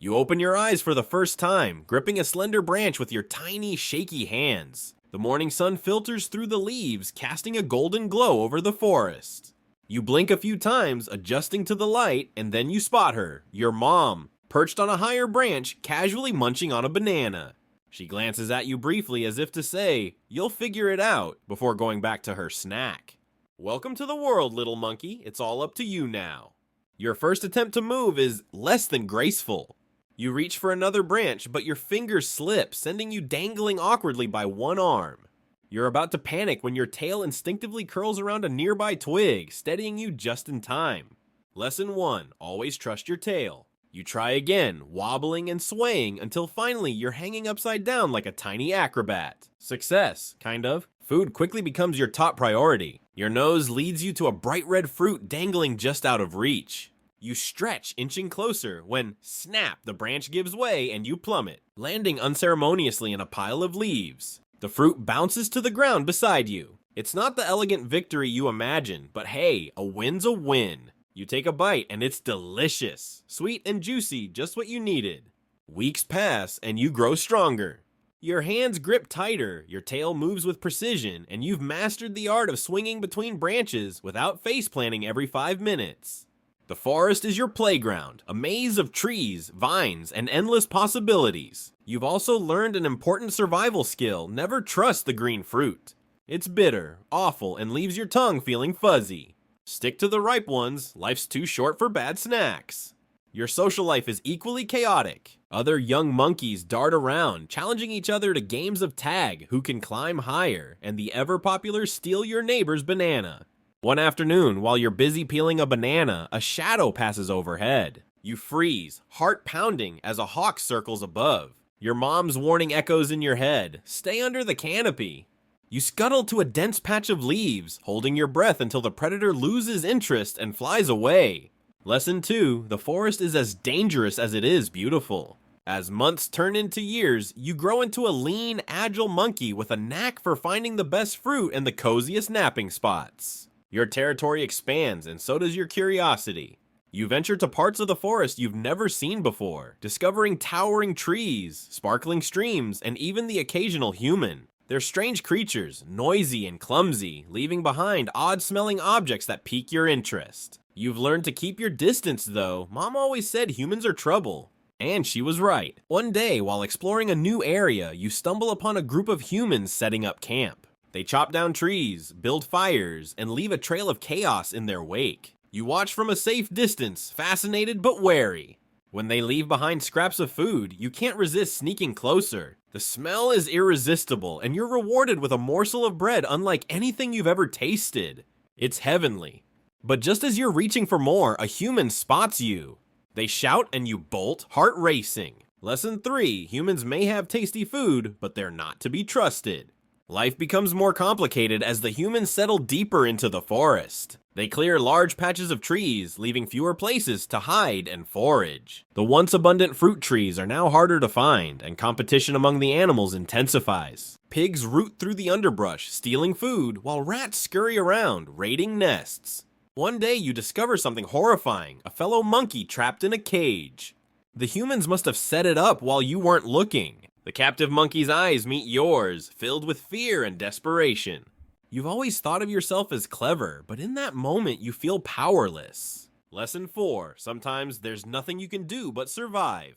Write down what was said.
You open your eyes for the first time, gripping a slender branch with your tiny, shaky hands. The morning sun filters through the leaves, casting a golden glow over the forest. You blink a few times, adjusting to the light, and then you spot her, your mom, perched on a higher branch, casually munching on a banana. She glances at you briefly as if to say, "You'll figure it out," before going back to her snack. Welcome to the world, little monkey. It's all up to you now. Your first attempt to move is less than graceful. You reach for another branch, but your fingers slip, sending you dangling awkwardly by one arm. You're about to panic when your tail instinctively curls around a nearby twig, steadying you just in time. Lesson 1. Always trust your tail. You try again, wobbling and swaying until finally you're hanging upside down like a tiny acrobat. Success, kind of. Food quickly becomes your top priority. Your nose leads you to a bright red fruit dangling just out of reach. You stretch, inching closer, when, snap, the branch gives way and you plummet, landing unceremoniously in a pile of leaves. The fruit bounces to the ground beside you. It's not the elegant victory you imagine, but hey, a win's a win. You take a bite and it's delicious, sweet and juicy, just what you needed. Weeks pass and you grow stronger. Your hands grip tighter, your tail moves with precision, and you've mastered the art of swinging between branches without face-planting every 5 minutes. The forest is your playground, a maze of trees, vines, and endless possibilities. You've also learned an important survival skill: never trust the green fruit. It's bitter, awful, and leaves your tongue feeling fuzzy. Stick to the ripe ones, life's too short for bad snacks. Your social life is equally chaotic. Other young monkeys dart around, challenging each other to games of tag, who can climb higher, and the ever-popular steal your neighbor's banana. One afternoon, while you're busy peeling a banana, a shadow passes overhead. You freeze, heart pounding, as a hawk circles above. Your mom's warning echoes in your head, "Stay under the canopy." You scuttle to a dense patch of leaves, holding your breath until the predator loses interest and flies away. Lesson 2, the forest is as dangerous as it is beautiful. As months turn into years, you grow into a lean, agile monkey with a knack for finding the best fruit and the coziest napping spots. Your territory expands, and so does your curiosity. You venture to parts of the forest you've never seen before, discovering towering trees, sparkling streams, and even the occasional human. They're strange creatures, noisy and clumsy, leaving behind odd-smelling objects that pique your interest. You've learned to keep your distance, though. Mom always said humans are trouble. And she was right. One day, while exploring a new area, you stumble upon a group of humans setting up camp. They chop down trees, build fires, and leave a trail of chaos in their wake. You watch from a safe distance, fascinated but wary. When they leave behind scraps of food, you can't resist sneaking closer. The smell is irresistible, and you're rewarded with a morsel of bread unlike anything you've ever tasted. It's heavenly. But just as you're reaching for more, a human spots you. They shout and you bolt, heart racing. Lesson 3, humans may have tasty food, but they're not to be trusted. Life becomes more complicated as the humans settle deeper into the forest. They clear large patches of trees, leaving fewer places to hide and forage. The once abundant fruit trees are now harder to find, and competition among the animals intensifies. Pigs root through the underbrush, stealing food, while rats scurry around, raiding nests. One day you discover something horrifying, a fellow monkey trapped in a cage. The humans must have set it up while you weren't looking. The captive monkey's eyes meet yours, filled with fear and desperation. You've always thought of yourself as clever, but in that moment you feel powerless. Lesson 4, sometimes there's nothing you can do but survive.